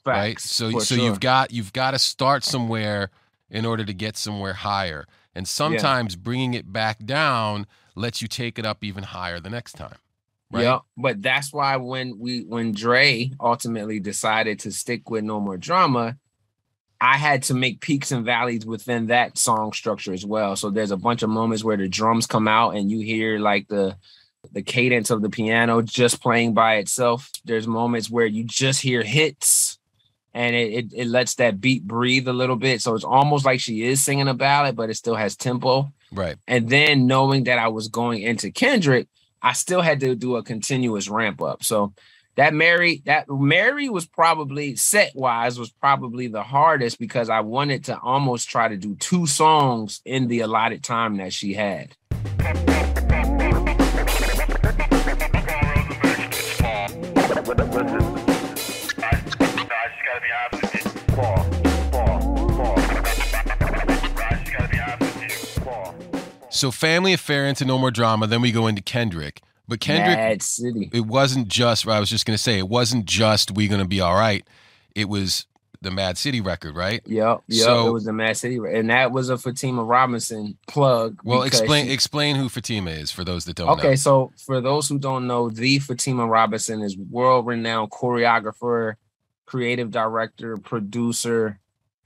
Facts, right? So sure. you've got to start somewhere in order to get somewhere higher. And sometimes bringing it back down lets you take it up even higher the next time. Right? Yeah, but that's why when Dre ultimately decided to stick with No More Drama, I had to make peaks and valleys within that song structure as well. So there's a bunch of moments where the drums come out and you hear like the cadence of the piano just playing by itself. There's moments where you just hear hits and it lets that beat breathe a little bit. So it's almost like she is singing a ballad, but it still has tempo. Right. And then knowing that I was going into Kendrick, I still had to do a continuous ramp up. So that Mary was probably set-wise was probably the hardest because I wanted to almost try to do 2 songs in the allotted time that she had. So Family Affair into No More Drama, then we go into Kendrick. But Kendrick, Mad City. It wasn't just, I was just going to say, it wasn't just We Gonna Be All Right. It was the Mad City record, right? Yep, so, it was the Mad City record. And that was a Fatima Robinson plug. Well, explain who Fatima is for those that don't know. Okay, so for those who don't know, the Fatima Robinson is world-renowned choreographer, creative director, producer,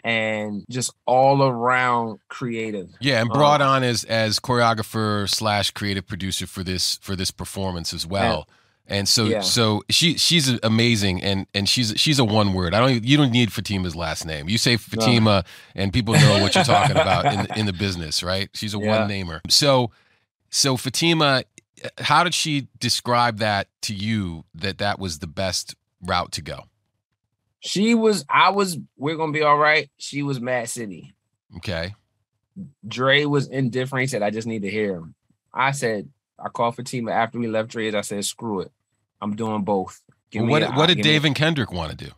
and just all around creative. Yeah, and brought on as choreographer / creative producer for this performance as well. And so Yeah. so she's amazing, and she's a one word. You don't need Fatima's last name. You say Fatima and people know what you're talking about in the business, right? She's a one namer. So Fatima, how did she describe that to you, that was the best route to go? We're Gonna Be All Right. She was Mad City. Okay. Dre was indifferent. He said, I just need to hear him. I called Fatima after we left Dre's. I said, screw it. I'm doing both. What did Dave and Kendrick want to do?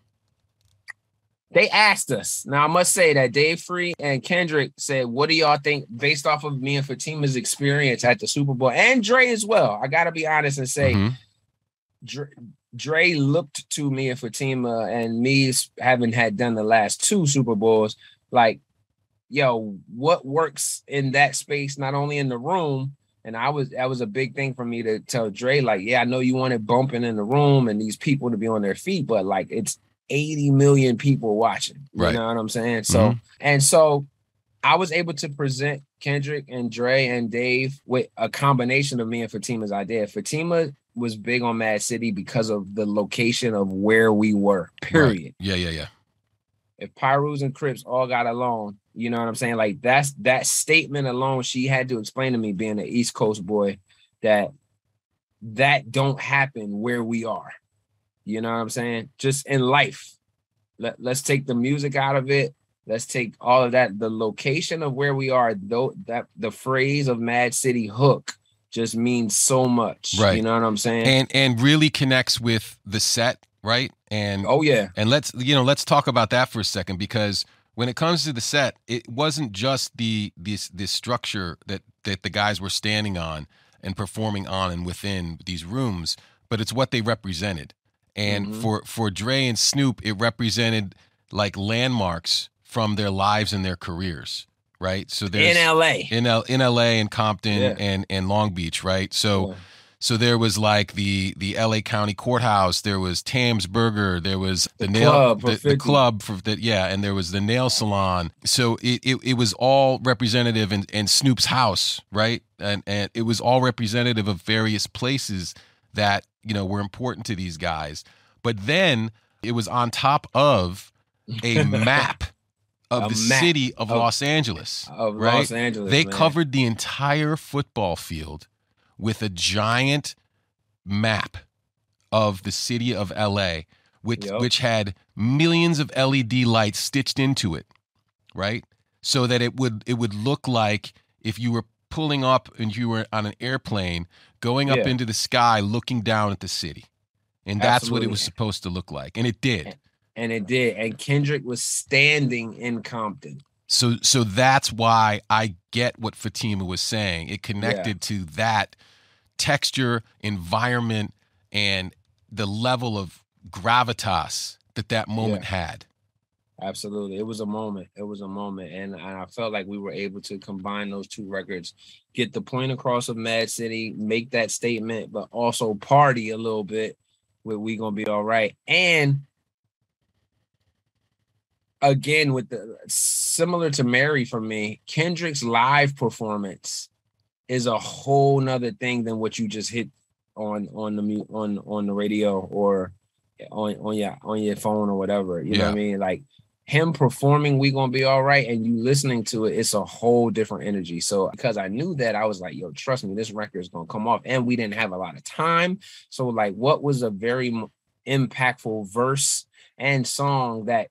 They asked us. Now, I must say that Dave Free and Kendrick said, what do y'all think based off of me and Fatima's experience at the Super Bowl, and Dre as well? I got to be honest and say, Dre looked to me and Fatima, and me having had done the last 2 Super Bowls, like, yo, what works in that space, not only in the room. And that was a big thing for me to tell Dre, like, yeah, I know you wanted bumping in the room and these people to be on their feet, but like, it's 80 million people watching. You know what I'm saying? So, and so I was able to present Kendrick and Dre and Dave with a combination of me and Fatima's idea. Fatima was big on Mad City because of the location of where we were, period. Right. Yeah. If Pyrus and Crips all got along, you know what I'm saying? Like, that statement alone, she had to explain to me, being an East Coast boy, that don't happen where we are. You know what I'm saying? Just in life. Let's take the music out of it. Let's take all of that. The location of where we are, though, that the phrase of Mad City hook just means so much. Right. You know what I'm saying? And really connects with the set, right? And and let's talk about that for a second, because when it comes to the set, it wasn't just this structure that the guys were standing on and performing on and within these rooms, but it's what they represented. And for Dre and Snoop, it represented like landmarks from their lives and their careers, right? So there's in LA and Compton and Long Beach, right? So so there was like the LA County Courthouse, there was Tam's Burger, there was the club for that, and there was the nail salon. So it was all representative, and Snoop's house, right? And it was all representative of various places that, you know, were important to these guys. But then it was on top of a map of the city of Los Angeles. Right? Los Angeles. They covered the entire football field with a giant map of the city of LA, which had millions of LED lights stitched into it, right? So that it would look like if you were pulling up and you were on an airplane going up into the sky looking down at the city. And that's what it was supposed to look like. And it did. And it did. And Kendrick was standing in Compton. So that's why I get what Fatima was saying. It connected to that texture, environment, and the level of gravitas that moment had. Absolutely. It was a moment. And I felt like we were able to combine those 2 records, get the point across of Mad City, make that statement, but also party a little bit with We Gonna Be All Right. And again, with the similar to Mary for me, Kendrick's live performance is a whole nother thing than what you just hit on the radio or on your phone or whatever. You know what I mean? Like, him performing We Gonna Be All Right and you listening to it, it's a whole different energy. So because I knew that, I was like, yo, trust me, this record is gonna come off. And we didn't have a lot of time. So like, what was a very impactful verse and song that,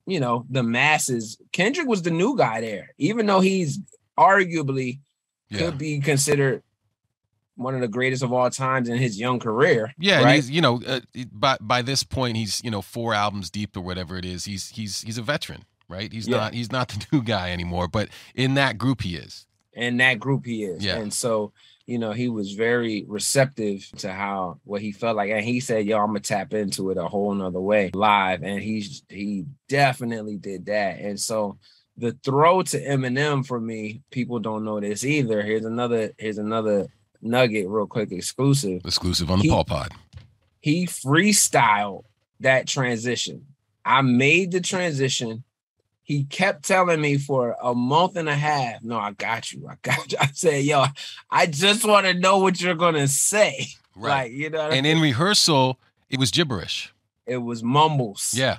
you know, the masses, Kendrick was the new guy there, even though he's arguably could be considered one of the greatest of all times in his young career. Yeah, right? and he's, you know, by this point, he's, you know, 4 albums deep or whatever it is. He's a veteran, right? He's not the new guy anymore, but in that group he is. Yeah. And so, you know, he was very receptive to what he felt like. And he said, yo, I'm gonna tap into it a whole nother way live. And he definitely did that. And so the throw to Eminem for me, people don't know this either. Here's another nugget real quick, exclusive on the Paul Pod. He freestyled that transition. I made the transition He kept telling me for a month and a half, no, I got you. I got you. I said, yo, I just want to know what you're going to say. Right. Like, you know what And in rehearsal, it was gibberish. It was mumbles. Yeah.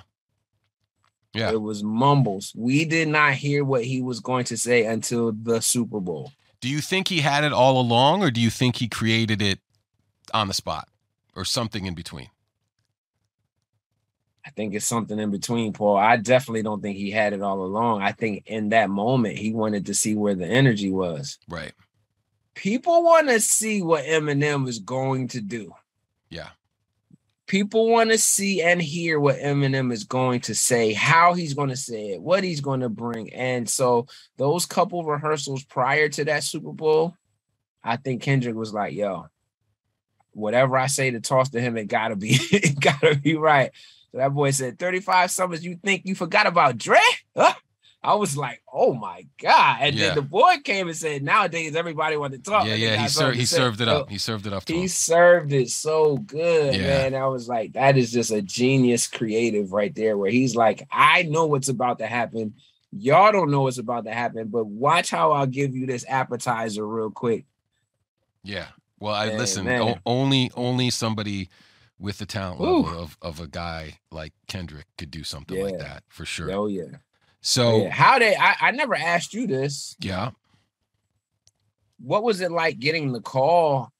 Yeah. It was mumbles. We did not hear what he was going to say until the Super Bowl. Do you think he had it all along, or do you think he created it on the spot or something in between? I think it's something in between, Paul. I definitely don't think he had it all along. I think in that moment, he wanted to see where the energy was. Right. People want to see what Eminem is going to do. Yeah. People want to see and hear what Eminem is going to say, how he's going to say it, what he's going to bring. And so those couple rehearsals prior to that Super Bowl, I think Kendrick was like, yo, whatever I say to toss to him, it gotta be right. So that boy said, 35 summers, you think you forgot about Dre? Huh? I was like, oh my God. And then the boy came and said, nowadays everybody want to talk. Yeah. He served it up. He served it up to him. He served it so good, man. I was like, that is just a genius creative right there, where he's like, I know what's about to happen. Y'all don't know what's about to happen, but watch how I'll give you this appetizer real quick. Yeah. Well, listen, only somebody with the talent level of a guy like Kendrick could do something like that, for sure. Oh, yeah. So I never asked you this. Yeah. What was it like getting the call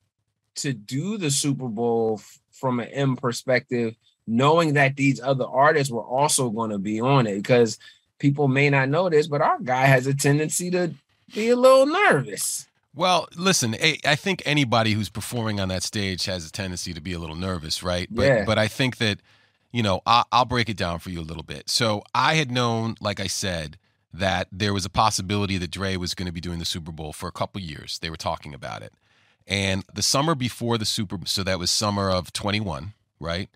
to do the Super Bowl from an M perspective, knowing that these other artists were also going to be on it? Because people may not know this, but our guy has a tendency to be a little nervous. Well, listen, I think anybody who's performing on that stage has a tendency to be a little nervous, right? But I think that, I'll break it down for you a little bit. So I had known, like I said, that there was a possibility that Dre was going to be doing the Super Bowl for a couple years. They were talking about it. And the summer before the Super Bowl, so that was summer of 21, right?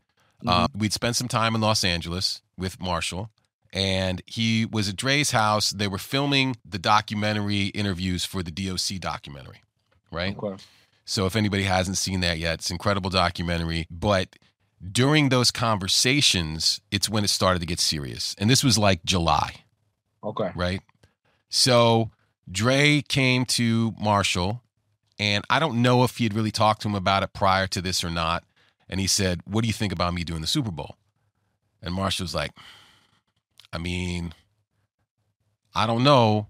Mm-hmm. We'd spent some time in Los Angeles with Marshall. And he was at Dre's house. They were filming the documentary interviews for the DOC documentary, right? Okay. So if anybody hasn't seen that yet, it's an incredible documentary. But during those conversations, it's when it started to get serious. And this was like July. Okay. Right? So Dre came to Marshall, and I don't know if he had really talked to him about it prior to this or not. And he said, what do you think about me doing the Super Bowl? And Marshall was like, I mean, I don't know.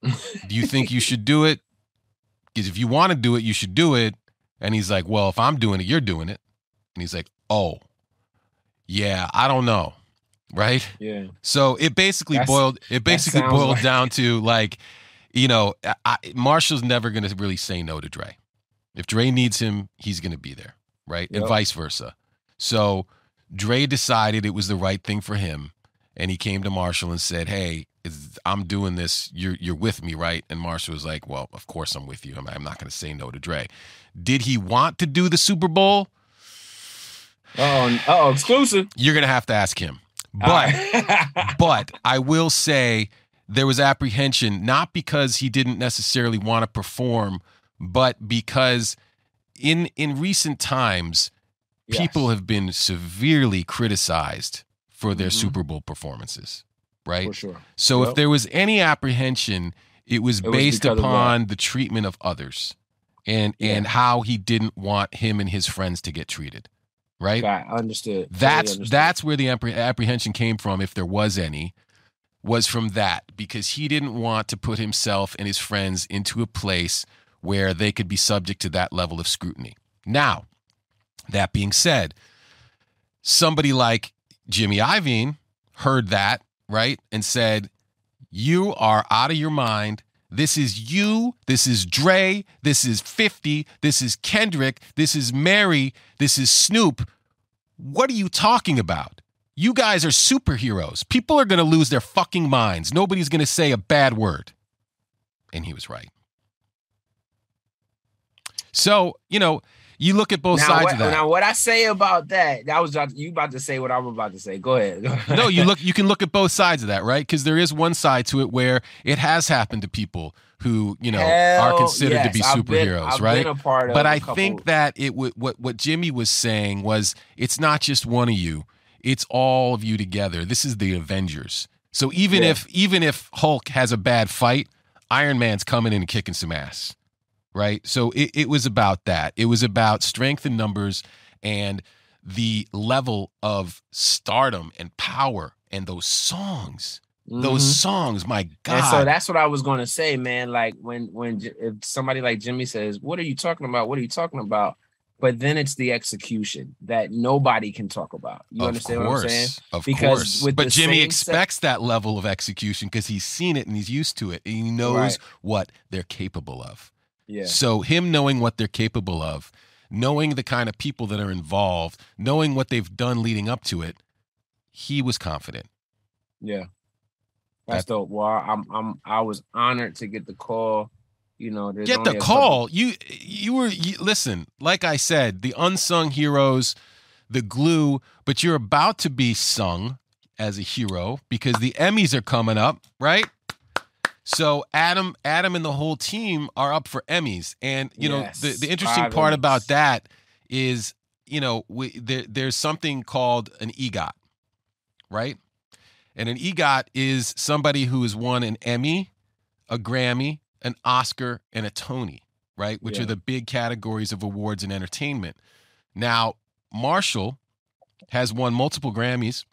Do you think you should do it? Because if you want to do it, you should do it. And he's like, well, if I'm doing it, you're doing it. And he's like, oh, yeah, I don't know. Right? Yeah. So it basically boiled down to like, Marshall's never going to really say no to Dre. If Dre needs him, he's going to be there. Right? Yep. And vice versa. So Dre decided it was the right thing for him. And he came to Marshall and said, hey, I'm doing this. You're with me, right? And Marshall was like, well, of course I'm with you. I'm not going to say no to Dre. Did he want to do the Super Bowl? Oh, exclusive. You're going to have to ask him. But but I will say there was apprehension, not because he didn't necessarily want to perform, but because in recent times, people have been severely criticized for their Super Bowl performances, right? For sure. So if there was any apprehension, it was based upon the treatment of others and how he didn't want him and his friends to get treated, right? Got understood. That's where the apprehension came from, if there was any, was from that, because he didn't want to put himself and his friends into a place where they could be subject to that level of scrutiny. Now, that being said, somebody like Jimmy Iovine heard that, right, and said, you are out of your mind. This is you. This is Dre. This is 50. This is Kendrick. This is Mary. This is Snoop. What are you talking about? You guys are superheroes. People are going to lose their fucking minds. Nobody's going to say a bad word. And he was right. So, you look at both sides of that. Now, what I say about that was you about to say what I'm about to say. Go ahead. No, you can look at both sides of that, right? Because there is one side to it where it has happened to people who, are considered to be superheroes, right? But I think that what Jimmy was saying was, it's not just one of you, it's all of you together. This is the Avengers. So even if Hulk has a bad fight, Iron Man's coming in and kicking some ass, right? So it was about that. It was about strength in numbers and the level of stardom and power and those songs. Those songs, my God. And so that's what I was going to say, man. Like if somebody like Jimmy says, "What are you talking about? What are you talking about?" But then it's the execution that nobody can talk about. You understand what I'm saying? Of course. But Jimmy expects that level of execution because he's seen it and he's used to it. And he knows what they're capable of. Yeah. So him knowing what they're capable of, knowing the kind of people that are involved, knowing what they've done leading up to it, he was confident. Yeah. That's dope. Well, I was honored to get the call. You know, get the call. Listen, like I said, the unsung heroes, the glue, but you're about to be sung as a hero because the Emmys are coming up, right? So Adam and the whole team are up for Emmys. And, you know, the interesting part about that is, you know, there's something called an EGOT, right? And an EGOT is somebody who has won an Emmy, a Grammy, an Oscar, and a Tony, right? Which are the big categories of awards in entertainment. Now, Marshall has won multiple Grammys.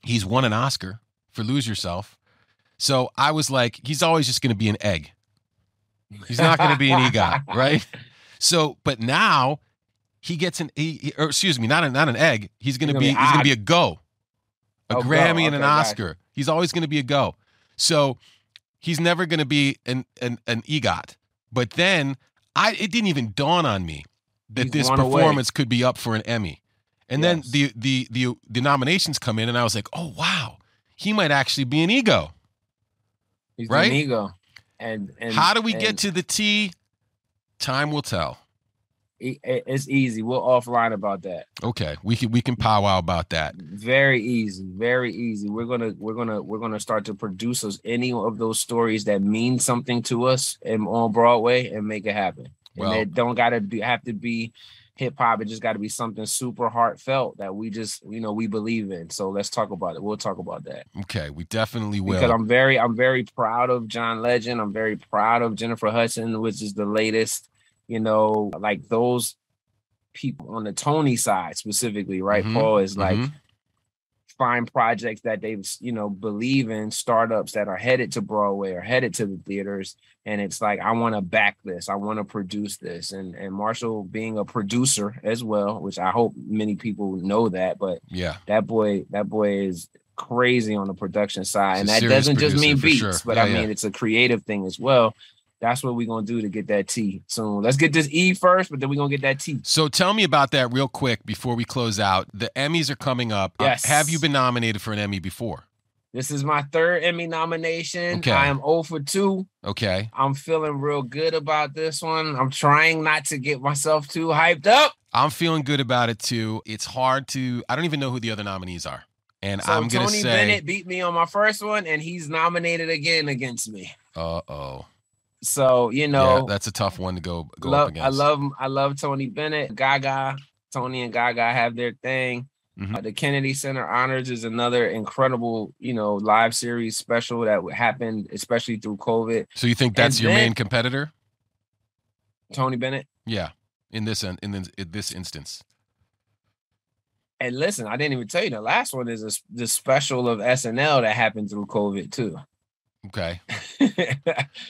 He's won an Oscar for Lose Yourself. So I was like, he's always just going to be an egg. He's not going to be an EGOT, right? So, but now he gets not an egg. He's going to be a go. A Grammy and an Oscar. He's always going to be a go. So he's never going to be an EGOT. But then it didn't even dawn on me that this performance could be up for an Emmy. And then the nominations come in, and I was like, oh wow, he might actually be an ego. He's right? an ego. And how do we get to the T? Time will tell. It's easy. We'll offline about that. Okay, we can powwow about that. Very easy, very easy. We're gonna start to produce any of those stories that mean something to us and on Broadway and make it happen. And it don't have to be hip hop. It just got to be something super heartfelt that we just we believe in. So let's talk about it. We'll talk about that. Okay, we definitely will. Because I'm very proud of John Legend. I'm very proud of Jennifer Hudson, which is the latest. Like those people on the Tony side specifically, right? Paul is like find projects that they believe in, startups that are headed to Broadway or headed to the theaters, and it's like I want to back this, I want to produce this, and Marshall being a producer as well, which I hope many people know that, but that boy is crazy on the production side, and that doesn't just mean beats, but I mean it's a creative thing as well. That's what we're going to do to get that T soon. Let's get this E first, but then we're going to get that T. So tell me about that real quick before we close out. The Emmys are coming up. Yes. Have you been nominated for an Emmy before? This is my third Emmy nomination. Okay. I am 0 for 2. Okay. I'm feeling real good about this one. I'm trying not to get myself too hyped up. I'm feeling good about it too. It's hard to, I don't even know who the other nominees are. And so I'm going to say. Tony Bennett beat me on my first one, and he's nominated again against me. Uh-oh. So, that's a tough one to go up against. I love Tony Bennett. Tony and Gaga have their thing. The Kennedy Center Honors is another incredible, live series special that happened, especially through COVID. So you think that's your main competitor? Tony Bennett? Yeah, in this instance. And listen, I didn't even tell you the last one is the special of SNL that happened through COVID too. Okay.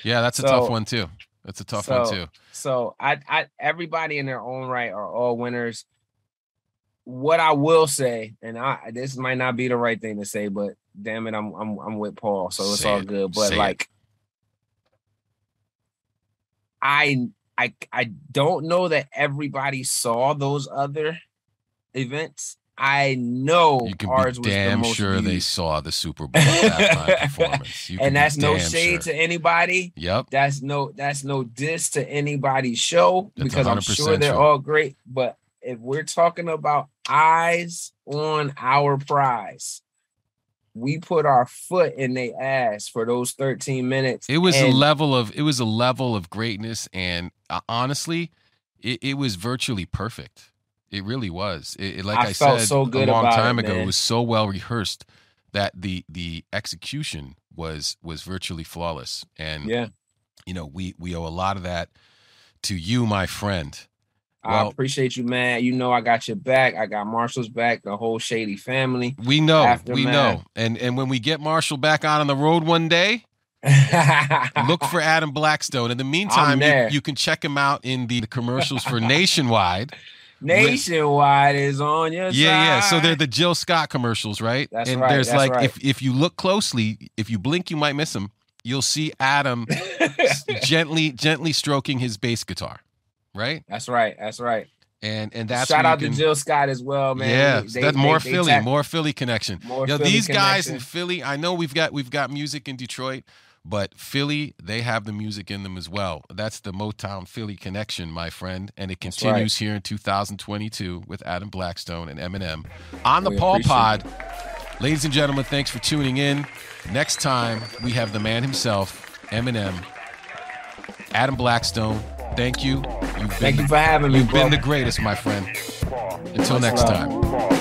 Yeah, that's a tough one too. That's a tough one too. So I everybody in their own right are all winners. What I will say, and this might not be the right thing to say, but damn it, I'm with Paul, so it's all good. But I don't know that everybody saw those other events. I know you can ours be damn was the most sure viewed. They saw the Super Bowl halftime performance. And that's no shade to anybody. Yep. That's no diss to anybody's show, because I'm sure they're all great. But if we're talking about eyes on our prize, we put our foot in their ass for those 13 minutes. It was a level of greatness, and honestly, it was virtually perfect. It really was. Like I said so good a long time ago, it was so well rehearsed that the execution was virtually flawless. And Yeah. you know, we owe a lot of that to you, my friend. I appreciate you, man. You know I got your back. I got Marshall's back, the whole Shady family. We know. Aftermath. And when we get Marshall back out on the road one day, look for Adam Blackstone. In the meantime, you can check him out in the commercials for Nationwide. Nationwide is on your side. Yeah. So they're the Jill Scott commercials, right? That's and right. there's that's like right. if you look closely, if you blink, you might miss him. You'll see Adam gently stroking his bass guitar, right? That's right. That's right. And that's shout out to Jill Scott as well, man. Yeah, that's more Philly connection. These guys in connection. Philly, I know we've got music in Detroit, but Philly, they have the music in them as well. That's the Motown Philly connection, my friend, and it continues here in 2022 with Adam Blackstone and Eminem on the Paul Pod. Ladies and gentlemen, thanks for tuning in. Next time, we have the man himself, Eminem, Adam Blackstone. Thank you. Thank you for having me, You've bro. been the greatest, my friend. Until next time.